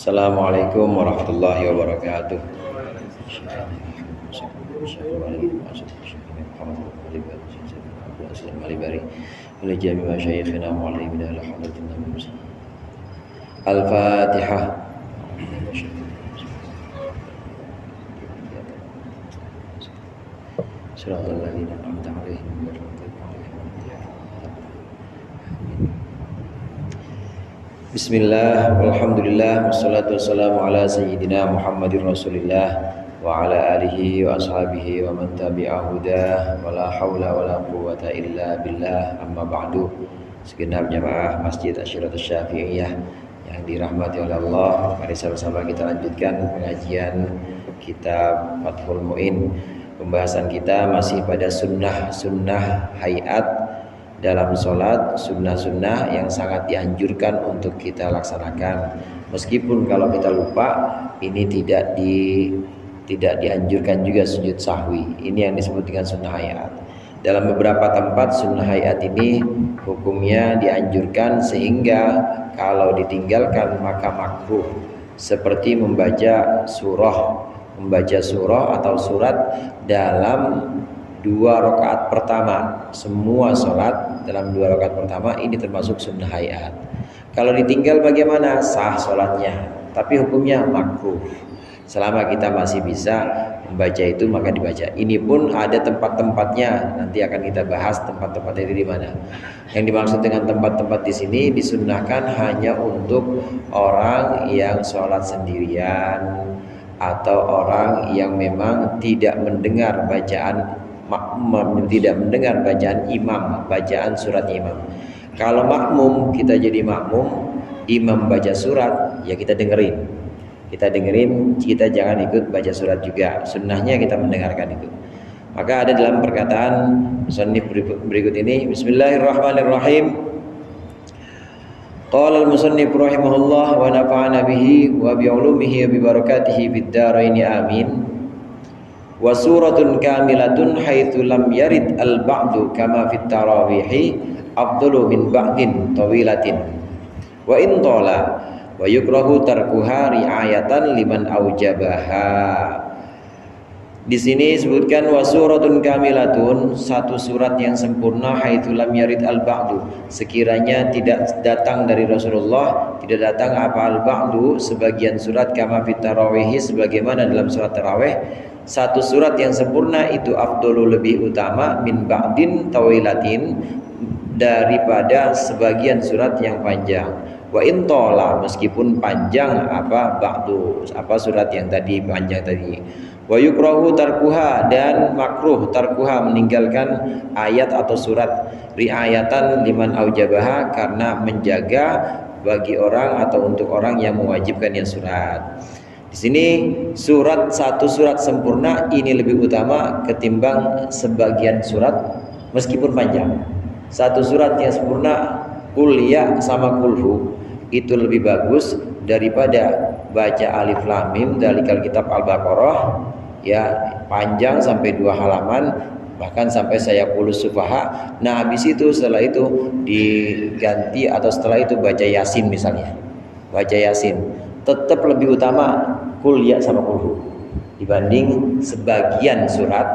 Assalamualaikum warahmatullahi wabarakatuh. Al-Fatihah. Shiratal ladzina an'amta 'alaihim ghairil maghdubi 'alaihim waladdallin. Bismillah, walhamdulillah, wassalatu wassalamu ala sayyidina Muhammadir Rasulillah wa ala alihi wa ashabihi wa man tabi'a hudah wa la hawla wa la quwwata illa billah, amma ba'du. Segenap jamaah Masjid Asyiratus Syafi'iyah yang dirahmati oleh Allah, mari sama-sama kita lanjutkan pengajian kitab Fathul Mu'in. Pembahasan kita masih pada sunnah hayat dalam sholat, sunnah-sunnah yang sangat dianjurkan untuk kita laksanakan. Meskipun kalau kita lupa, ini tidak dianjurkan juga sujud sahwi. Ini yang disebut dengan sunnah hayat. Dalam beberapa tempat sunnah hayat ini hukumnya dianjurkan, sehingga kalau ditinggalkan maka makruh, seperti membaca surah atau surat dalam 2 rakaat pertama. Semua sholat dalam 2 rakaat pertama ini termasuk sunnah hayat. Kalau ditinggal bagaimana? Sah sholatnya, tapi hukumnya makruh. Selama kita masih bisa membaca itu maka dibaca. Ini pun ada tempat-tempatnya, nanti akan kita bahas tempat-tempatnya itu di mana. Yang dimaksud dengan tempat-tempat di sini disunahkan hanya untuk orang yang sholat sendirian atau orang yang memang tidak mendengar bacaan imam, bacaan surat imam. Kalau makmum, kita jadi makmum, imam baca surat, ya kita dengerin, kita jangan ikut baca surat juga. Sunnahnya kita mendengarkan itu. Maka ada dalam perkataan musannif berikut ini, Bismillahirrahmanirrahim. Qala al-musannif rahimahullah wa nafa'ana bihi wa bi'ulumihi wa bi barakatihi fid dharain amin. Wa suratun kamilatun haitsu lam yarid al-ba'du kama fit tarawih afdalu min ba'din tawilatin wa in tala wa yukrahu tarkuha ri'ayatan liman aujabaha. Di sini disebutkan wa suratun kamilatun, satu surat yang sempurna, haitsu lam yarid al-ba'du, sekiranya tidak datang dari Rasulullah, tidak datang apa al-ba'du, sebagian surat, kama fit tarawih, sebagaimana dalam surat tarawih. Satu surat yang sempurna itu afdalu, lebih utama, min ba'din tawilatin, daripada sebagian surat yang panjang. Wa in tola, meskipun panjang apa ba'du, apa surat yang tadi panjang tadi. Wa yukrahu tarkuha, dan makruh tarkuha, meninggalkan ayat atau surat, riayatan liman aujabaha, karena menjaga bagi orang atau untuk orang yang mewajibkannya surat. Di sini satu surat sempurna ini lebih utama ketimbang sebagian surat meskipun panjang. Satu surat yang sempurna, kul ya sama kulhu, itu lebih bagus daripada baca alif lam mim dalikal kitab Al-Baqarah, ya panjang sampai 2 halaman, bahkan sampai saya kulus sufaha. Nah habis itu, setelah itu diganti, atau setelah itu baca yasin misalnya, baca yasin, tetap lebih utama kul ya sama kulhu dibanding sebagian surat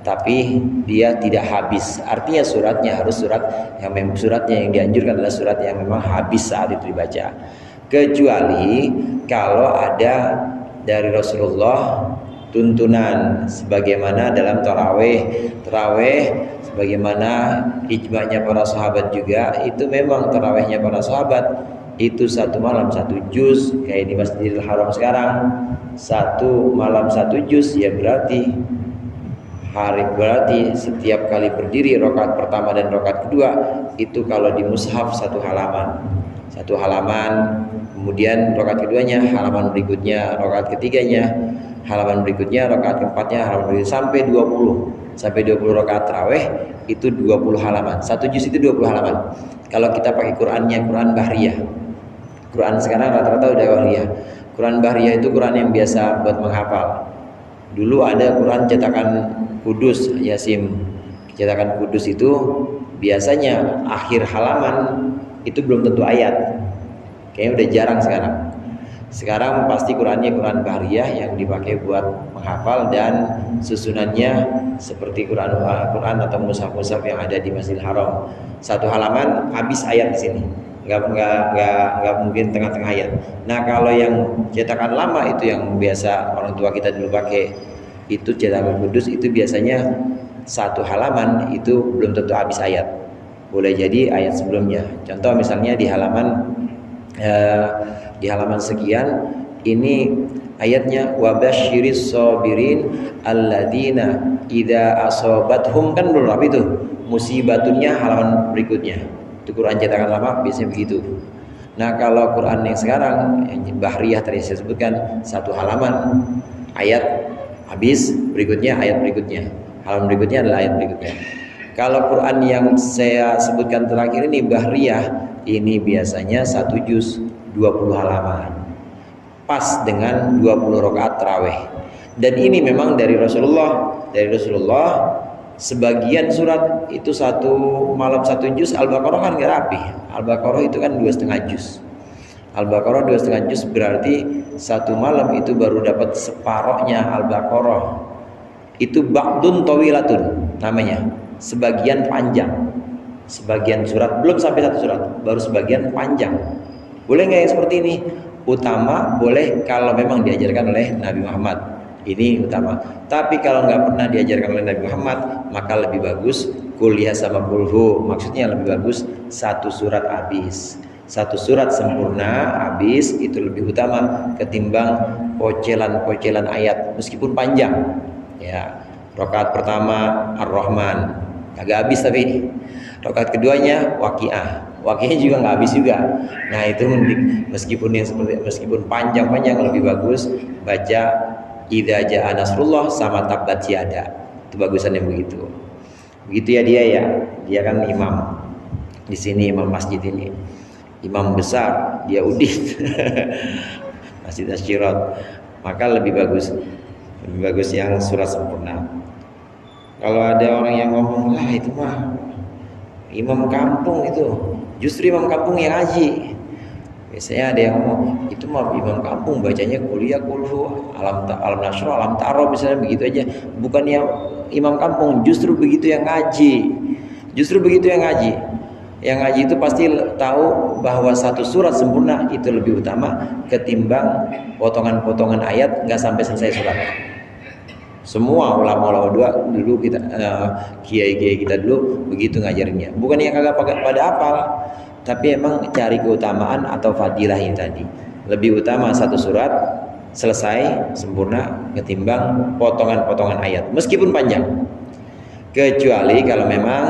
tapi dia tidak habis. Artinya suratnya harus suratnya yang dianjurkan adalah surat yang memang habis saat itu dibaca, kecuali kalau ada dari Rasulullah tuntunan, sebagaimana dalam tarawih sebagaimana ijma'nya para sahabat juga, itu memang tarawihnya para sahabat itu 1 malam 1 juz, kayak di Masjidil Haram sekarang 1 malam 1 juz, ya berarti setiap kali berdiri rakaat pertama dan rakaat kedua itu kalau di mushaf 1 halaman, kemudian rakaat keduanya halaman berikutnya, rakaat ketiganya halaman berikutnya, rakaat keempatnya halaman berikutnya, sampai 20 rakaat tarawih itu 20 halaman. 1 juz itu 20 halaman. Kalau kita pakai Qur'annya, Qur'an Bahriyah. Quran sekarang rata-rata udah Bahriyah. Quran Bahriyah itu Quran yang biasa buat menghafal. Dulu ada Quran cetakan Kudus, Yasin. Cetakan Kudus itu biasanya akhir halaman itu belum tentu ayat. Kayaknya udah jarang sekarang. Sekarang pasti Qurannya Quran Bahriyah yang dipakai buat menghafal, dan susunannya seperti Quran atau mushaf-mushaf yang ada di Masjidil Haram. Satu halaman habis ayat di sini. Nggak mungkin tengah-tengah ayat. Nah, kalau yang cetakan lama itu yang biasa orang tua kita dulu pakai, itu cetakan kudus, itu biasanya satu halaman itu belum tentu habis ayat. Boleh jadi ayat sebelumnya. Contoh misalnya di halaman sekian ini ayatnya wabasyiris sabirin alladzina idza asobathum, kan belum apa itu musibatunnya halaman berikutnya. Itu Quran cetakan lama biasanya begitu. Nah, kalau Quran yang sekarang yang Bahriyah tadi saya sebutkan, satu halaman ayat habis, berikutnya ayat berikutnya, halaman berikutnya adalah ayat berikutnya. Kalau Quran yang saya sebutkan terakhir ini Bahriyah, ini biasanya 1 juz 20 halaman, pas dengan 20 rakaat tarawih. Dan ini memang dari Rasulullah. Sebagian surat itu satu malam 1 juz. Al-Baqarah kan nggak rapi. Al-Baqarah itu kan 2,5 juz. Al-Baqarah 2,5 juz berarti satu malam itu baru dapat separohnya Al-Baqarah. Itu ba'dun tawilatun namanya, sebagian panjang. Sebagian surat belum sampai satu surat, baru sebagian panjang. Boleh nggak yang seperti ini? Utama boleh kalau memang diajarkan oleh Nabi Muhammad. Ini utama. Tapi kalau nggak pernah diajarkan oleh Nabi Muhammad, maka lebih bagus kuliah sama kulhu. Maksudnya lebih bagus satu surat habis. Satu surat sempurna habis itu lebih utama ketimbang pocelan-pocelan ayat meskipun panjang. Ya, rakaat pertama Ar-Rahman agak habis, tapi rakaat keduanya Waqiah juga nggak habis juga. Nah, itu meskipun panjang-panjang lebih bagus baca Idza jaa nasrullah sama tabbat yada. Itu bagusannya begitu. Begitu ya dia kan imam di sini, imam masjid ini, imam besar, dia udit Masjid Asy-Syirat, maka lebih bagus yang surat sempurna. Kalau ada orang yang ngomong lah itu mah imam kampung, itu justru imam kampung yang ngaji. Biasanya ada yang ngomong itu mah imam kampung bacanya kuliah kulhu alam nasro alam taro misalnya begitu aja. Bukan yang imam kampung, justru begitu yang ngaji. Yang ngaji itu pasti tahu bahwa satu surat sempurna itu lebih utama ketimbang potongan-potongan ayat nggak sampai selesai surat. Semua ulama-ulama dulu kita kiai-kiai kita dulu begitu ngajarinnya. Bukan yang kagak pada hafal, tapi emang cari keutamaan atau fadilah ini tadi. Lebih utama satu surat selesai sempurna ketimbang potongan-potongan ayat meskipun panjang. Kecuali kalau memang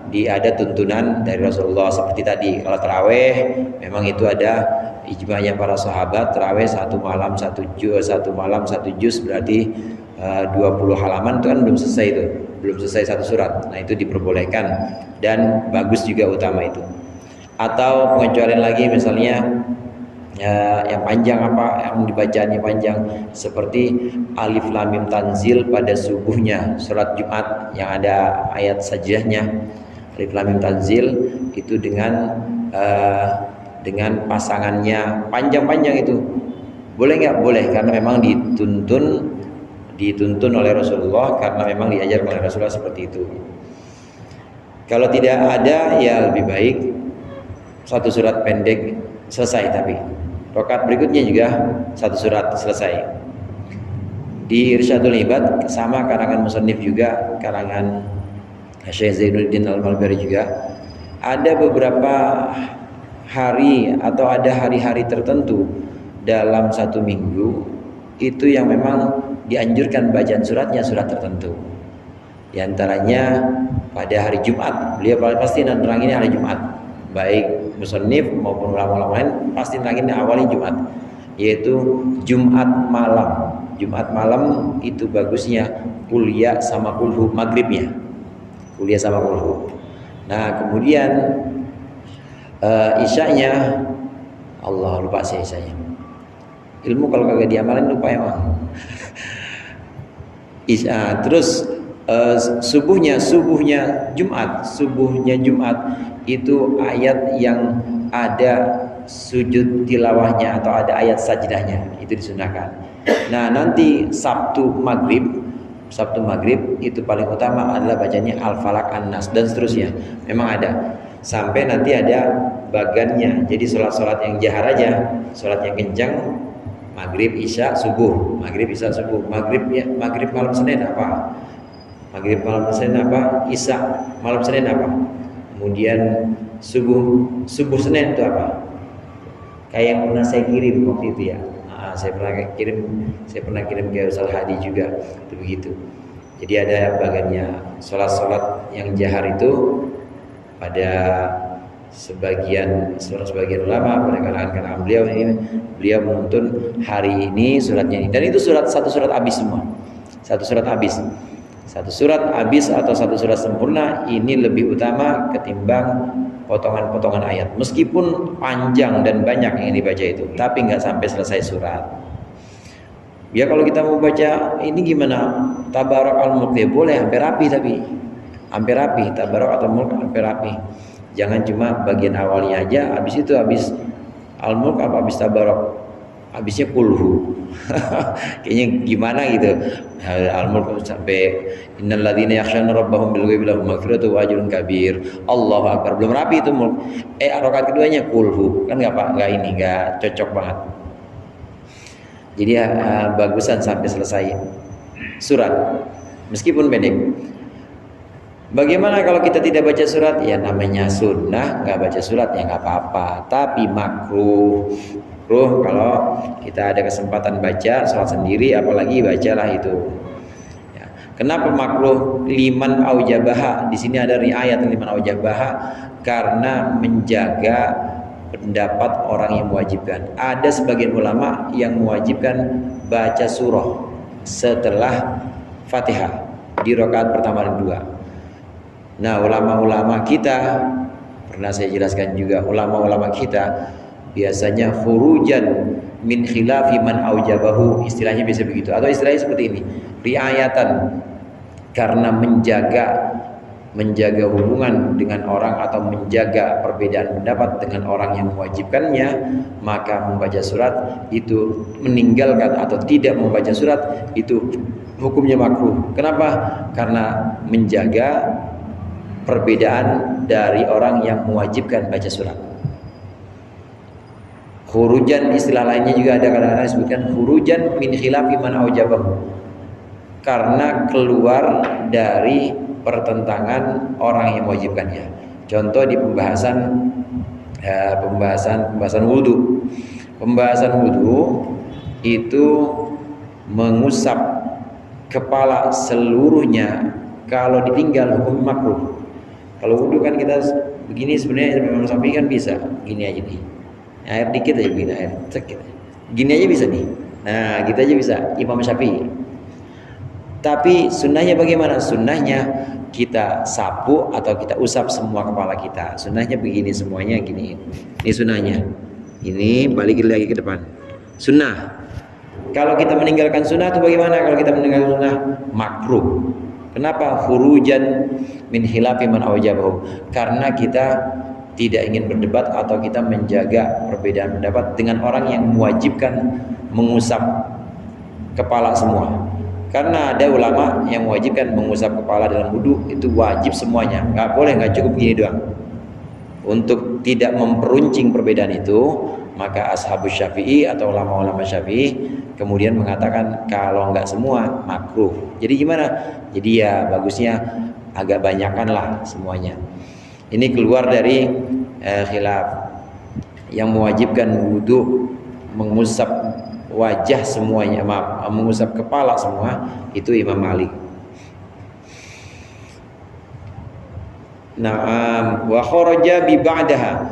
ada tuntunan dari Rasulullah seperti tadi. Kalau tarawih memang itu ada ijma'nya para sahabat, tarawih satu malam satu juz berarti 20 halaman itu kan belum selesai satu surat. Nah, itu diperbolehkan dan bagus juga utama itu. Atau pengecualian lagi misalnya yang panjang yang dibacaannya panjang seperti Alif Lam Mim Tanzil pada subuhnya surat Jumat yang ada ayat sajdahnya. Alif Lam Mim Tanzil itu dengan pasangannya panjang-panjang itu. Boleh nggak? Boleh, karena memang dituntun oleh Rasulullah, karena memang diajarkan oleh Rasulullah seperti itu. Kalau tidak ada ya lebih baik satu surat pendek selesai, tapi rakaat berikutnya juga satu surat selesai. Di Irsyadul Ibad sama karangan musannif juga, karangan Syekh Zainuddin Al-Malbari juga, ada beberapa hari atau ada hari-hari tertentu dalam satu minggu itu yang memang dianjurkan bacaan suratnya surat tertentu. Di antaranya pada hari Jumat, beliau pasti nerangin hari Jumat. Baik musannif maupun ulama-ulama lain pasti nerangin awalnya Jumat, yaitu Jumat malam. Jumat malam itu bagusnya kuliah sama kulhu maghribnya. Kuliah sama kulhu. Nah, kemudian isyanya Allah lupa sih isyanya. Ilmu kalau kagak diamalin lupa emang. Terus subuhnya Jumat itu ayat yang ada sujud tilawahnya atau ada ayat sajdahnya, itu disunahkan. Nah, nanti Sabtu maghrib itu paling utama adalah bacanya Al-Falaq, An-Nas dan seterusnya. Memang ada sampai nanti ada bagannya. Jadi sholat yang jahar aja, sholat yang kencang, maghrib, isya, subuh, maghrib, isya, subuh. Maghrib malam Senin apa? Maghrib malam Senin apa? Isya malam Senin apa? Kemudian subuh Senin itu apa? Kayak yang pernah saya kirim waktu itu ya. Saya pernah kirim ke Ustaz Hadi juga, itu begitu. Jadi ada bagiannya sholat yang jahar itu pada sebagian ulama pada kalangan beliau menuntun hari ini suratnya ini, dan itu satu surat habis semua, satu surat habis atau satu surat sempurna ini lebih utama ketimbang potongan-potongan ayat, meskipun panjang dan banyak yang dibaca itu, tapi nggak sampai selesai surat. Ya kalau kita mau baca ini gimana? Tabarak al-Mulk ya boleh, hampir rapi, Tabarak atau Mulk hampir rapi. Jangan cuma bagian awalnya aja, habis itu habis al-Mulk apa habis Tabarak, habisnya kulhu. Kayaknya gimana gitu. Al-Mulk sampai innal ladzina yakhshawna rabbahum bil ghaibi lahum maghfiratun wa ajrun kabir. Allahu akbar. Belum rapi itu Mulk. Rakaat keduanya kulhu. Kan enggak cocok banget. Jadi bagusan sampai selesai surat meskipun pendek. Bagaimana kalau kita tidak baca surat? Ya namanya sunnah, nggak baca surat ya nggak apa-apa. Tapi makruh kalau kita ada kesempatan baca sholat sendiri, apalagi bacalah itu. Ya. Kenapa makruh? Liman aujabaha. Di sini ada riayat liman aujabaha karena menjaga pendapat orang yang mewajibkan. Ada sebagian ulama yang mewajibkan baca surah setelah Fatihah di rakaat pertama dan kedua. Nah, ulama-ulama kita pernah saya jelaskan juga, ulama-ulama kita biasanya khurujan min khilafi man aujabahu, istilahnya biasa begitu, atau istilahnya seperti ini, riayatan, karena menjaga hubungan dengan orang atau menjaga perbedaan pendapat dengan orang yang mewajibkannya, maka membaca surat itu, meninggalkan atau tidak membaca surat itu hukumnya makruh. Kenapa? Karena menjaga perbedaan dari orang yang mewajibkan baca surat. Khurujan, istilah lainnya juga ada kadang-kadang disebutkan khurujan min khilafi man aujabahu, karena keluar dari pertentangan orang yang mewajibkannya. Contoh di pembahasan wudu. Pembahasan wudu itu mengusap kepala seluruhnya kalau ditinggal hukum makruh. Kalau wudu kan kita begini, sebenarnya Imam Syafi'i kan bisa gini aja nih, air dikit aja begini, air sedikit gini aja bisa nih. Nah kita aja bisa Imam Syafi'i. Tapi sunnahnya bagaimana? Sunnahnya kita sapu atau kita usap semua kepala kita. Sunnahnya begini, semuanya gini. Ini sunnahnya. Ini balik lagi ke depan. Sunnah. Kalau kita meninggalkan sunnah itu bagaimana? Kalau kita meninggalkan sunnah makruh. Kenapa? Khurujan min khilafi man aujabahu. Karena kita tidak ingin berdebat atau kita menjaga perbedaan pendapat dengan orang yang mewajibkan mengusap kepala semua. Karena ada ulama yang mewajibkan mengusap kepala dalam wudu, itu wajib semuanya. Nggak boleh, nggak cukup gini doang. Untuk tidak memperuncing perbedaan itu, maka ashabus Syafi'i atau ulama-ulama Syafi'i kemudian mengatakan kalau nggak semua makruh. Jadi gimana? Jadi ya bagusnya agak banyakan lah semuanya. Ini keluar dari khilaf. Yang mewajibkan wudu mengusap wajah semuanya, mengusap kepala semua, itu Imam Malik. Na'am, wa kharaja bi ba'daha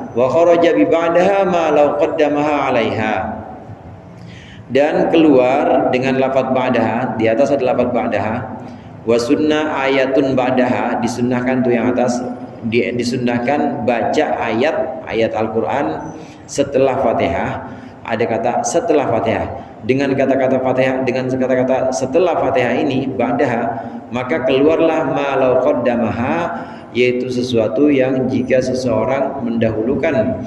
ma law qaddamaha 'alaiha. Dan keluar dengan lafaz ba'daha, di atas ada lafaz ba'daha. Wa sunnah ayatun ba'daha, disunnahkan tuh yang atas, disunnahkan baca ayat Al-Qur'an setelah Fatihah. Ada kata setelah Fatihah. Dengan kata-kata Fatihah, dengan kata-kata setelah Fatihah ini ba'daha, maka keluarlah ma law qaddamaha, yaitu sesuatu yang jika seseorang mendahulukan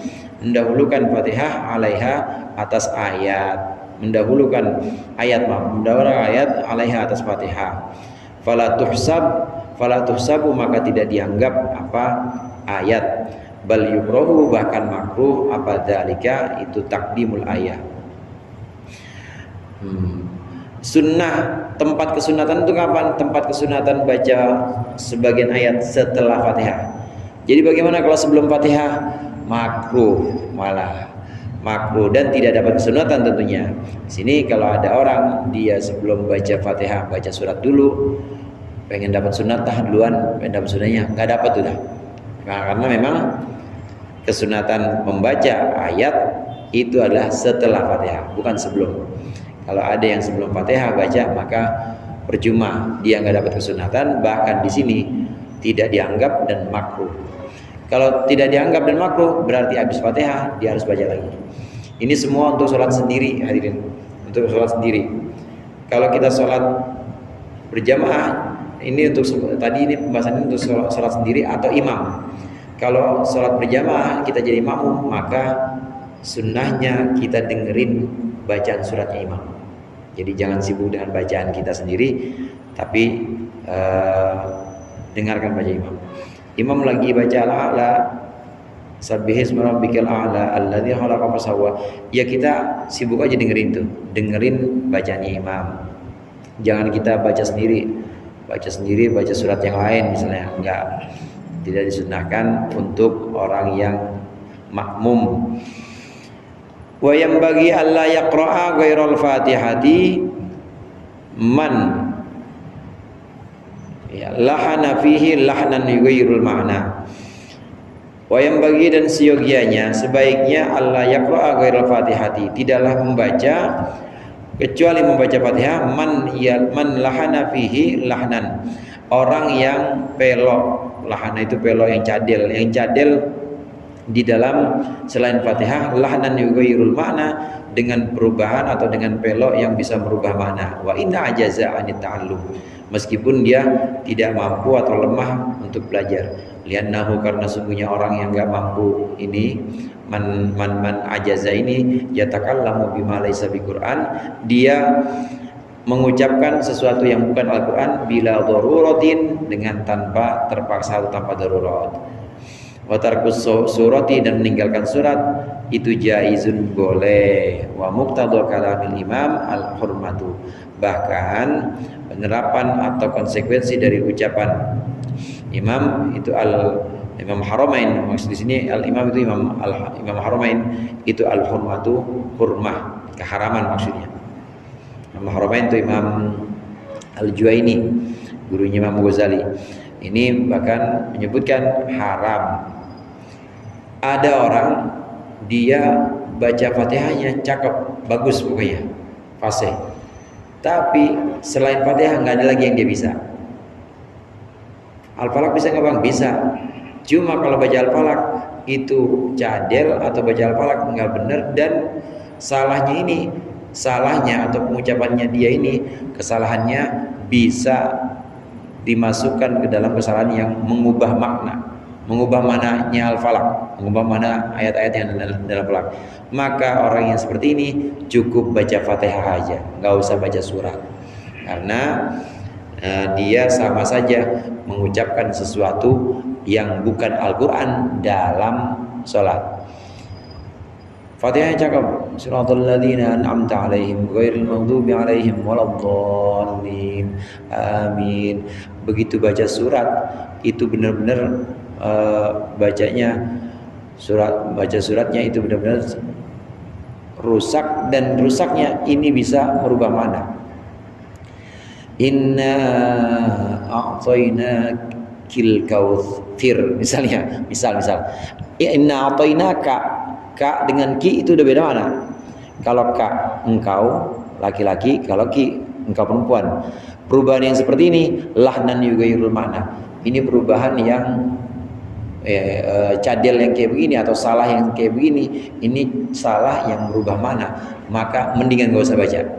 Fatihah alaiha atas ayat, mendahulukan ayat alaiha atas Fatihah, fala tuhsabu maka tidak dianggap apa ayat, bal yukrahu bahkan makruh apa dzalika itu takdimul ayat. Sunnah, tempat kesunatan itu kapan? Tempat kesunatan baca sebagian ayat setelah Fatihah. Jadi bagaimana kalau sebelum Fatihah? Makruh, malah makruh dan tidak dapat kesunatan tentunya. Di sini kalau ada orang dia sebelum baca Fatihah baca surat dulu, pengen dapat sunat duluan, pengen dapat sunatnya nggak dapat sudah. Nah, karena memang kesunatan membaca ayat itu adalah setelah Fatihah, bukan sebelum. Kalau ada yang sebelum Fatihah baca maka percuma, dia nggak dapat kesunatan, bahkan di sini tidak dianggap dan makruh. Kalau tidak dianggap dan makruh berarti habis Fatihah dia harus baca lagi. Ini semua untuk sholat sendiri, hadirin, untuk sholat sendiri. Kalau kita sholat berjamaah, ini untuk tadi ini pembahasan ini untuk sholat sendiri atau imam. Kalau sholat berjamaah kita jadi makmum, maka sunnahnya kita dengerin bacaan suratnya imam. Jadi jangan sibuk dengan bacaan kita sendiri, tapi dengarkan baca imam. Imam lagi baca al-a'la, sabbihisma rabbikal a'la alladzi khalaqa fasawwa. Ya kita sibuk aja dengerin tuh, dengerin bacaannya imam. Jangan kita baca sendiri, baca surat yang lain misalnya. Enggak. Tidak disunahkan untuk orang yang makmum. Wa yang bagi alla yaqra'a ghairal fatihati man ya lahana fihi lahnan ghairul ma'na. Wa yang bagi dan seyogianya sebaiknya alla yaqra'a ghairal fatihati, tidaklah membaca kecuali membaca Fatihah man lahana fihi lahnan, orang yang pelok. Lahana itu pelok, yang cadel di dalam selain Fatihah, lahnan yughairul makna, dengan perubahan atau dengan pelok yang bisa merubah makna. Wa inna ajaza anit ta'allum, meskipun dia tidak mampu atau lemah untuk belajar. Liannahu, karena sungguhnya orang yang enggak mampu ini, man ajaza ini yatakallamu bima laysa biqur'an, dia mengucapkan sesuatu yang bukan Al-Quran bila daruratin, dengan tanpa terpaksa atau tanpa darurat. Wa tarkus surati, dan meninggalkan surat itu jaizun, boleh. Wa muqtadha kalamil imam al-hurmatu, bahkan penerapan atau konsekuensi dari ucapan imam itu Imam Haramain, maksud di sini al-imam itu Imam Haramain itu al-hurmatu, hurmah, keharaman maksudnya. Imam Haramain itu Imam Al-Juwaini, gurunya Imam Ghazali. Ini bahkan menyebutkan haram. Ada orang dia baca Fatihahnya cakep, bagus pokoknya, fasih. Tapi selain Fatihah nggak ada lagi yang dia bisa. Al-Falaq bisa nggak bang? Bisa. Cuma kalau baca Al-Falaq itu cadel atau baca Al-Falaq nggak benar, dan salahnya atau pengucapannya dia ini, kesalahannya bisa dimasukkan ke dalam kesalahan yang mengubah maknanya Al-Falaq, mengubah makna ayat-ayat yang dalam Falaq. Maka orang yang seperti ini cukup baca Fatihah aja, nggak usah baca surat, karena dia sama saja mengucapkan sesuatu yang bukan Al-Quran dalam sholat. Fatihah yang cakep, siratal ladzina an'amta 'alaihim ghairil maghdubi 'alaihim waladdallin, amin. Begitu baca surat itu benar-benar baca suratnya itu benar-benar rusak, dan rusaknya ini bisa merubah makna. Inna a'tainakal kautsir, misal inna a'tainaka, ka dengan ki itu udah beda mana. Kalau ka engkau laki-laki, kalau ki engkau perempuan. Perubahan yang seperti ini lahnan yughairul makna, ini perubahan yang cadel yang kayak begini atau salah yang kayak begini, ini salah yang merubah makna, maka mendingan gak usah baca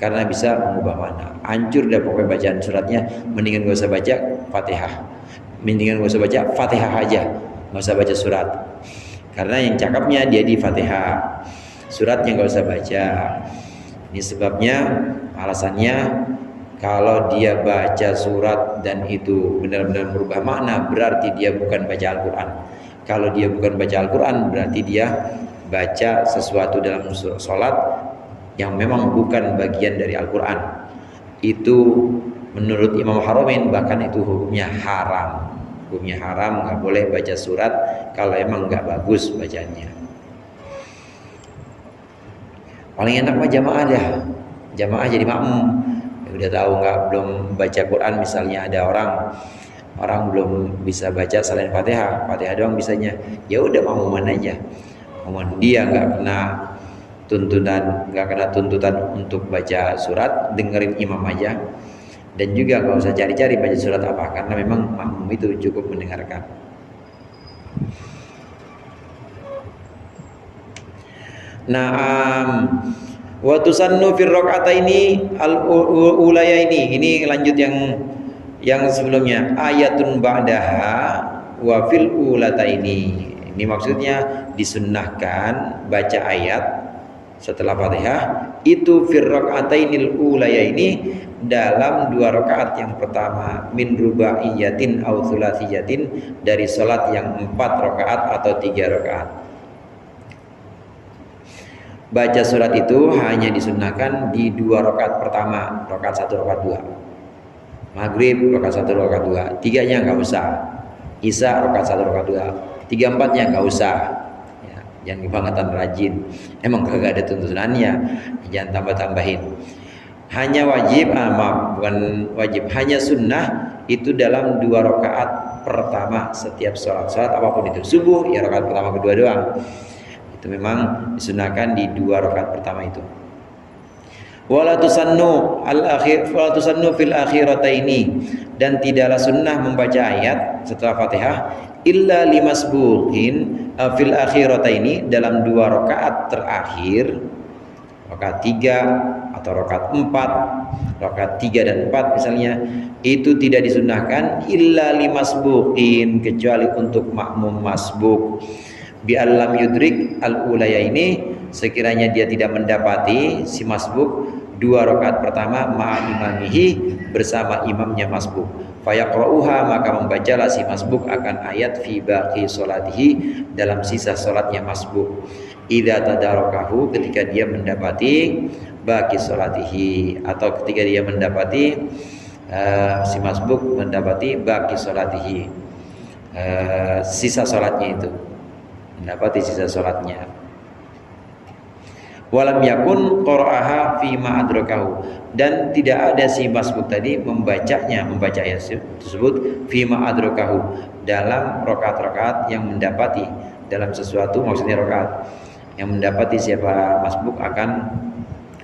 karena bisa mengubah makna. Hancur dah pokoknya bacaan suratnya, mendingan gak usah baca Fatihah. mendingan gak usah baca Fatihah aja, gak usah baca surat, karena yang cakapnya dia di Fatihah, suratnya gak usah baca. Ini sebabnya, alasannya kalau dia baca surat dan itu benar-benar merubah makna, berarti dia bukan baca Al-Quran. Kalau dia bukan baca Al-Quran, berarti dia baca sesuatu dalam sholat yang memang bukan bagian dari Al-Quran. Itu menurut Imam Haramain bahkan itu hukumnya haram. Hukumnya haram, nggak boleh baca surat kalau emang nggak bagus bacanya. Paling enak mah jamaah dah, jamaah jadi makmum. Udah tahu nggak, belum baca Quran misalnya, ada orang belum bisa baca selain Fatihah, Fatihah doang bisanya, ya udah makmuman aja. Makmuman dia nggak kena tuntutan untuk baca surat, dengerin imam aja, dan juga nggak usah cari-cari baca surat apa, karena memang makmum itu cukup mendengarkan. Naam. Wa tusannu fir raka'ataini al-ulayaini. Ini lanjut yang sebelumnya, ayatun ba'daha wa fil ulataini. Ini maksudnya disunnahkan baca ayat setelah Fatihah itu fir raka'atainil ulayaini, dalam 2 rakaat yang pertama, min rubaiyatin au tsulasiyatin, dari salat yang 4 rakaat atau 3 rakaat. Baca surat itu hanya disunnahkan di 2 rakaat pertama, rakaat 1, rakaat 2. Maghrib rakaat 1, rakaat 2. 3-nya nggak usah. Isya rakaat 1, rakaat 2. 3, 4-nya nggak usah. Ya, jangan kebangetan rajin. Emang kagak ada tuntunannya, jangan tambah-tambahin. Hanya wajib, bukan wajib, hanya sunnah itu dalam 2 rakaat pertama setiap salat apapun itu. Subuh ya rakaat pertama kedua doang. Itu memang disunahkan di 2 rakaat pertama itu. Wala tusannu fil akhirataini, dan tidaklah sunnah membaca ayat setelah Fatihah illa limasbuqin fil akhirataini, dalam 2 rakaat terakhir, rakaat 3 atau rakaat 4, rakaat 3 dan 4 misalnya, itu tidak disunnahkan illa limasbuqin, kecuali untuk makmum masbuk. Bi allam yudrik al-ulaya ini, sekiranya dia tidak mendapati si masbuk 2 rakaat pertama ma'a imamihi, bersama imamnya masbuk, fayaqra'uha, maka membacalah si masbuk akan ayat fi baqi sholatihi, dalam sisa sholatnya masbuk. Idza tadarakahu, ketika dia mendapati baqi sholatihi, atau ketika dia mendapati si masbuk mendapati baqi sholatihi, sisa sholatnya itu, mendapati sisa sholatnya. Walam yakun qara'aha fi ma adrakahu, dan tidak ada si masbuk tadi membaca ayat tersebut fi ma adrakahu, dalam rakaat-rakaat yang mendapati, dalam sesuatu maksudnya rakaat yang mendapati siapa masbuk akan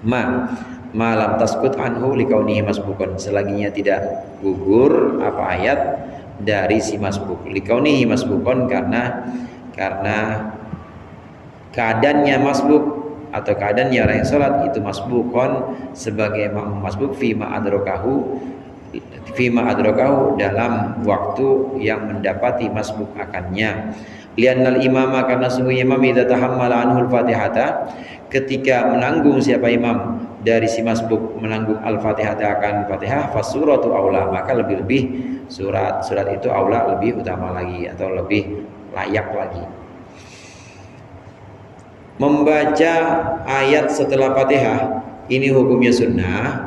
lam taskut anhu likaunihi masbukun, selaginya tidak gugur apa ayat dari si masbuk, likaunihi masbukun, karena keadaannya masbuk atau keadaannya orang yang sholat itu masbukon, sebagai masbuk fima adrakahu, dalam waktu yang mendapati masbuk akannya. Liannal imama, karena sungguh imam idza tahammala anhul fatihata, ketika menanggung siapa imam dari si masbuk menanggung al-fatihata akan fatihah, fasuratu aula, maka lebih-lebih surat itu aula, lebih utama lagi atau lebih layak lagi. Membaca ayat setelah Fatihah ini hukumnya sunnah.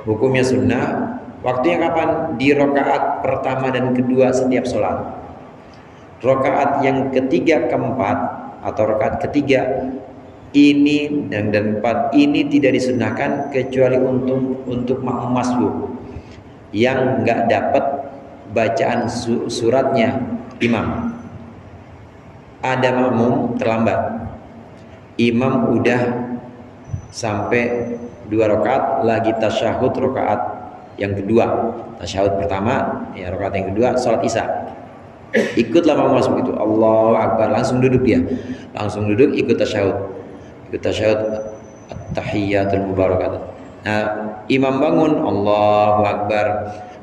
Hukumnya sunnah. Waktunya kapan? Di rakaat pertama dan kedua setiap sholat. Rakaat yang ketiga, keempat, atau rakaat ketiga ini dan empat ini tidak disunnahkan kecuali untuk makmum masbuk yang nggak dapat bacaan suratnya imam. Ada makmum terlambat, imam udah sampai 2 rakaat lagi tasyahud rakaat yang kedua, tasyahud pertama ya, rakaat yang kedua salat isya, ikutlah makmum masbuk itu, Allahu Akbar, langsung duduk dia, langsung duduk ikut tasyahud at-tahiyyatul mubarakat. Nah, imam bangun, Allahu Akbar,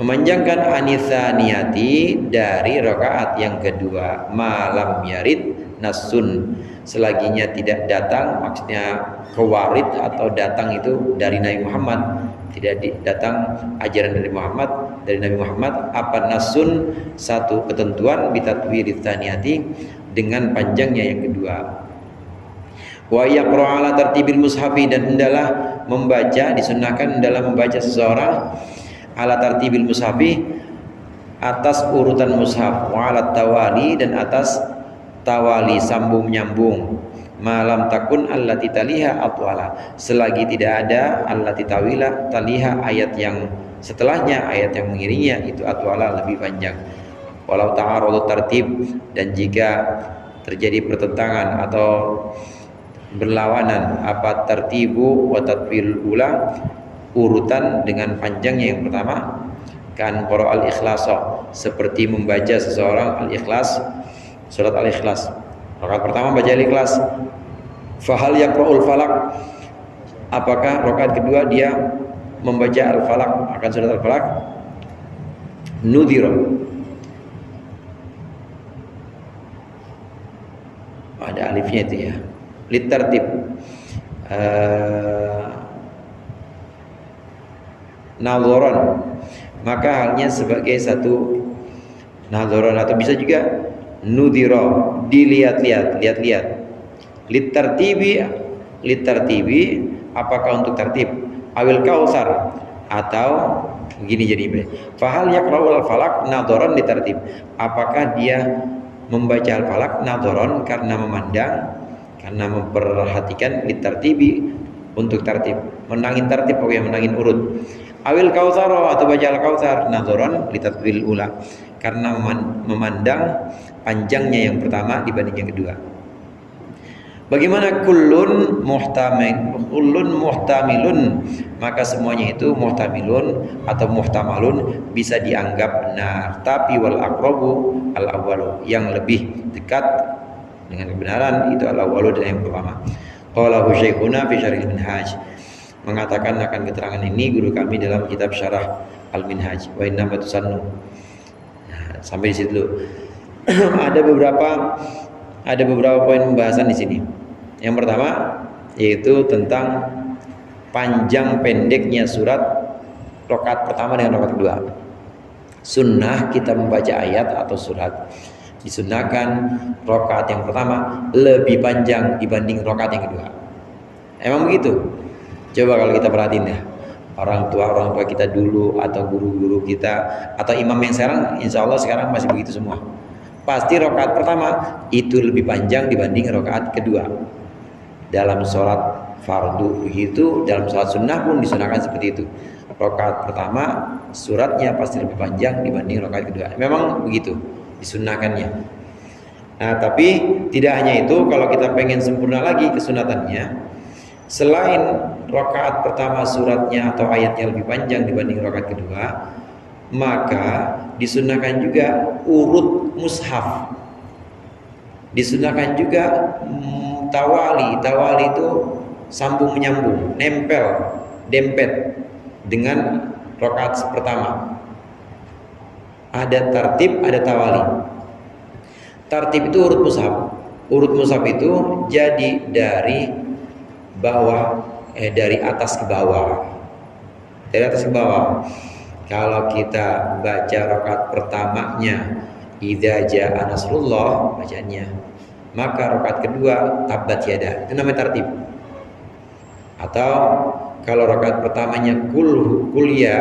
memanjangkan anitsaniyati dari rakaat yang kedua, malam yarid nasun, selaginya tidak datang, maksudnya kewarid atau datang itu dari Nabi Muhammad, tidak datang ajaran dari Nabi Muhammad apa nasun, satu ketentuan bitatwirid tsaniyati, dengan panjangnya yang kedua. Wa yaqra ala tartibil mushafi, dan hendaklah membaca, disunahkan dalam membaca seseorang ala tartibil mushafi, atas urutan mushaf, wa ala tawali, dan atas tawali, sambung menyambung, malam takun allati taliha atwala, selagi tidak ada allati taliha ayat yang setelahnya, ayat yang mengiringinya itu atwala, lebih panjang. Walau ta'arud tartib, dan jika terjadi pertentangan atau berlawanan apa tartibu wa tatwil ula, urutan dengan panjangnya yang pertama, kan qara al-ikhlas, seperti membaca seseorang al-ikhlas, surat al-ikhlas, rakaat pertama baca al-ikhlas, fahal yaqra'ul falaq, apakah rakaat kedua dia membaca al-falaq, akan surat al-falaq, nudhira, ada alifnya itu ya, litartib, nadzoron, maka halnya sebagai satu nadzoron, atau bisa juga nudhiro, dilihat-lihat, lihat-lihat. Litartibi, apakah untuk tartib, awil kautsar, atau begini jadi fahal yaqra'ul falaq nadzoron litartib, apakah dia membaca al-falaq nadzoron karena memandang, karena memperhatikan, litartibi untuk tartib, menangin tartib, pokoknya menangin urut, awil kautsar, atau baca al-kautsar nadzoron litatwil ula, karena memandang panjangnya yang pertama dibanding yang kedua. Bagaimana kullun muhtamilun, maka semuanya itu muhtamilun atau muhtamalun, bisa dianggap benar, tapi wal aqrabu al awwalu, yang lebih dekat dengan kebenaran itu al awwalu, dan yang pertama. Qala Syekhuna fi syarh al-minhaj, mengatakan akan keterangan ini guru kami dalam kitab syarah al-minhaj, wa inna matusannu. Nah, sampai di situ dulu. ada beberapa poin pembahasan di sini. Yang pertama yaitu tentang panjang pendeknya surat rakaat pertama dengan rakaat kedua. Sunnah kita membaca ayat atau surat, disunahkan rakaat yang pertama lebih panjang dibanding rakaat yang kedua. Emang begitu? Coba kalau kita perhatiin ya, orang tua kita dulu, atau guru-guru kita, atau imam yang sekarang, insya Allah sekarang masih begitu semua. Pasti rakaat pertama itu lebih panjang dibanding rakaat kedua. Dalam sholat fardu begitu, dalam sholat sunnah pun disunahkan seperti itu. Rakaat pertama suratnya pasti lebih panjang dibanding rakaat kedua. Memang begitu disunahkannya. Nah, tapi tidak hanya itu, kalau kita pengen sempurna lagi kesunatannya, selain rakaat pertama suratnya atau ayatnya lebih panjang dibanding rakaat kedua, maka disunahkan juga urut mushaf. Disunahkan juga tawali itu sambung menyambung, nempel, dempet dengan rakaat pertama. Ada tartib, ada tawali. Tartib itu urut mushaf. Urut mushaf itu jadi dari dari atas ke bawah. Dari atas ke bawah. Kalau kita baca rakaat pertamanya idza jaa nasrullah bacaannya, maka rakaat kedua tabat yada, itu namanya tartib. Atau kalau rakaat pertamanya kulya,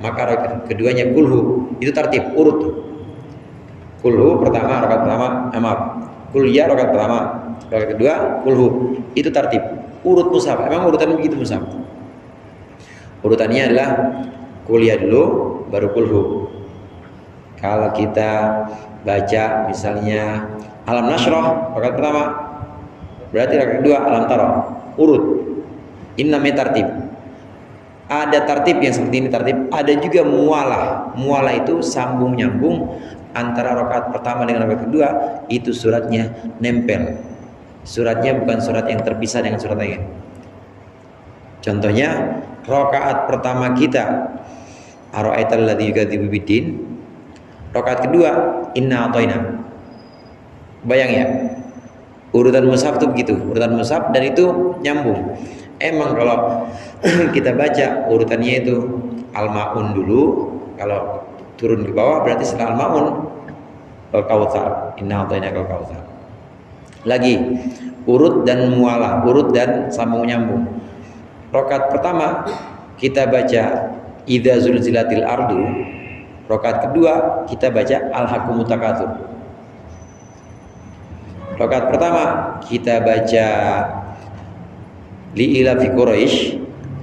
maka rakaat keduanya kulhu, itu tartib, urut. Kulhu pertama, rakaat pertama, kulya rakaat pertama, rakaat kedua kulhu, itu tartib, urut mushaf. Emang urutan begitu mushaf. Urutannya adalah kulya dulu baru kulhu. Kalau kita baca misalnya alam nasroh rakaat pertama, berarti rakaat kedua alam taroh, urut. Ini namanya tartib. Ada tartib yang seperti ini tartib. Ada juga mualah. Mualah itu sambung nyambung antara rakaat pertama dengan rakaat kedua, itu suratnya nempel. Suratnya bukan surat yang terpisah dengan surat lain. Contohnya rakaat pertama kita ara'aital ladzi yukadzibu biddin. Rakaat kedua inna a'thaina. Bayang ya, urutan mushaf tuh begitu, urutan mushaf, dan itu nyambung. Emang kalau kita baca urutannya itu al-maun dulu, kalau turun ke bawah berarti setelah al-maun al-kautsar, inna a'thaina al-kautsar. Lagi urut dan mualah, urut dan sambung nyambung. Rakaat pertama kita baca idza zulzilatil ardu. Rakaat kedua kita baca al-hakumut takatsur. Rakaat pertama kita baca li'ila fi Quraisy.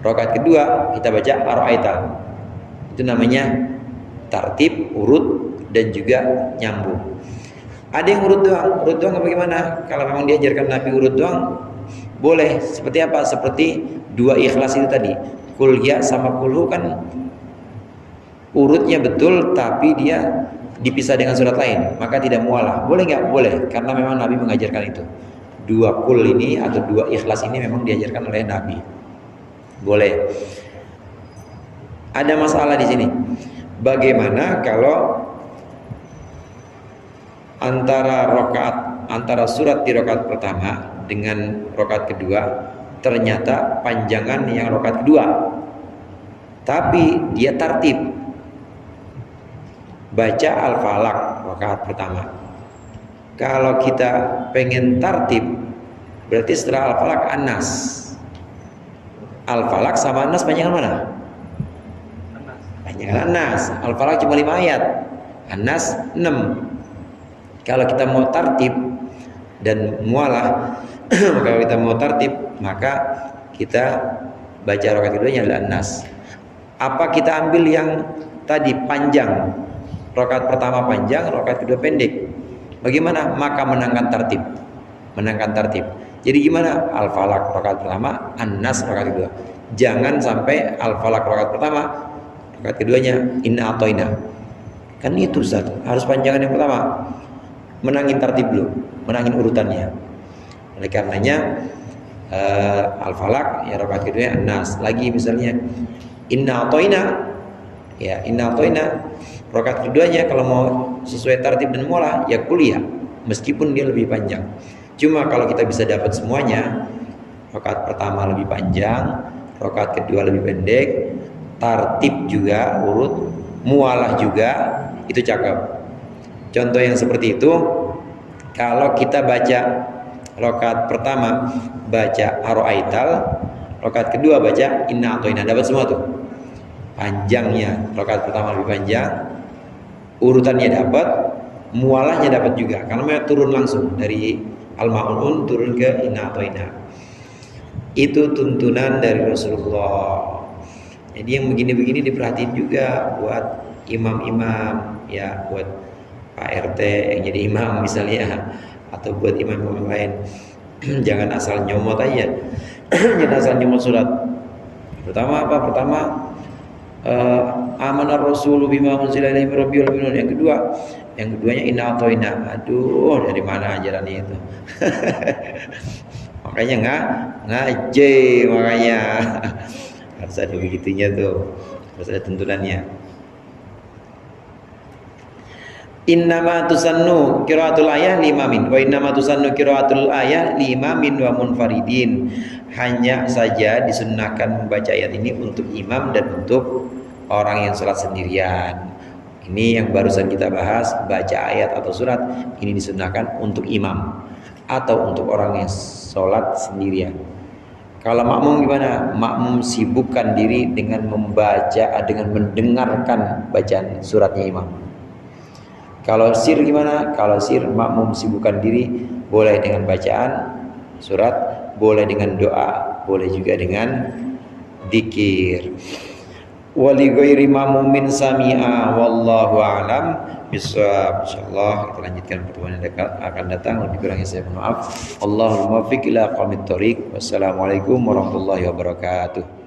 Rakaat kedua kita baca ara'aita. Itu namanya tartib, urut, dan juga nyambung. Ada yang urut doang bagaimana? Kalau memang diajarkan Nabi urut doang, boleh. Seperti apa? Seperti dua ikhlas itu tadi. Kul ya sama kulhu kan urutnya betul, tapi dia dipisah dengan surat lain, maka tidak mualah. Boleh nggak? Boleh, karena memang Nabi mengajarkan itu. Dua kul ini atau dua ikhlas ini memang diajarkan oleh Nabi. Boleh. Ada masalah di sini. Bagaimana kalau antara surat di rakaat pertama dengan rakaat kedua ternyata panjangan yang rakaat kedua, tapi dia tartib baca al-falaq rakaat pertama. Kalau kita pengen tartib berarti setelah al-falaq an-nas. Al-falaq sama an-nas panjangan mana? Panjangan an-nas. Al-falaq cuma 5 ayat, an-nas 6. Kalau kita mau tartib dan mualah kalau kita mau tartib, maka kita baca rakaat keduanya adalah an-nas. Apa kita ambil yang tadi panjang? Rakaat pertama panjang, rakaat kedua pendek. Bagaimana? Maka menangkan tartib. Menangkan tartib. Jadi gimana? Al-falaq rakaat pertama, an-nas rakaat kedua. Jangan sampai al-falaq rakaat pertama, rakaat keduanya inna a'thaina. Kan itu Ustaz, harus panjangan yang pertama. Menangin tartib dulu, menangin urutannya. Oleh karenanya al-falaq ya rakaat kedua an-nas. Lagi misalnya inna a'thaina, ya inna a'thaina rakaat keduanya kalau mau sesuai tartib dan mualah ya kuliah, meskipun dia lebih panjang. Cuma kalau kita bisa dapat semuanya, rakaat pertama lebih panjang, rakaat kedua lebih pendek, tartib juga urut, mualah juga, itu cakep. Contoh yang seperti itu, kalau kita baca rakaat pertama baca ara'aital, rakaat kedua baca inna a'thaina, dapat semua tuh. Panjangnya rakaat pertama lebih panjang, urutannya dapat, mualahnya dapat juga. Karena mereka turun langsung dari al-ma'un turun ke inna a'thaina. Itu tuntunan dari Rasulullah. Jadi yang begini-begini diperhatiin juga buat imam-imam, ya buat Pak RT yang jadi imam misalnya, atau buat imam yang lain. Jangan asal nyomot aja. Jangan asal nyomot surat. Pertama apa? Pertama amanar rasulu bima unzila ilaihi min rabbil alamin. Yang keduanya inna a'thaina. Aduh, dari mana ajarannya itu? Makanya ngaji, makanya harus ada begitunya tuh, harus ada tuntunannya. Innama tusannu qiraatul ayah 5 min wa innama tusannu qiraatul ayah 5 min wa munfaridin. Hanya saja disunnahkan membaca ayat ini untuk imam dan untuk orang yang sholat sendirian. Ini yang barusan kita bahas, baca ayat atau surat ini disunnahkan untuk imam atau untuk orang yang sholat sendirian. Kalau makmum gimana? Makmum sibukkan diri dengan membaca, dengan mendengarkan bacaan suratnya imam. Kalau sir gimana? Kalau sir makmum sibukkan diri, boleh dengan bacaan surat, boleh dengan doa, boleh juga dengan dzikir. Wali ghairi mamumin sami'a wallahu a'lam bishawab. Insyaallah kita lanjutkan pertemuan yang akan datang. Lebih kurangnya saya mohon maaf. Allahumma muwaffiq ila aqwamit thoriq. Wassalamualaikum warahmatullahi wabarakatuh.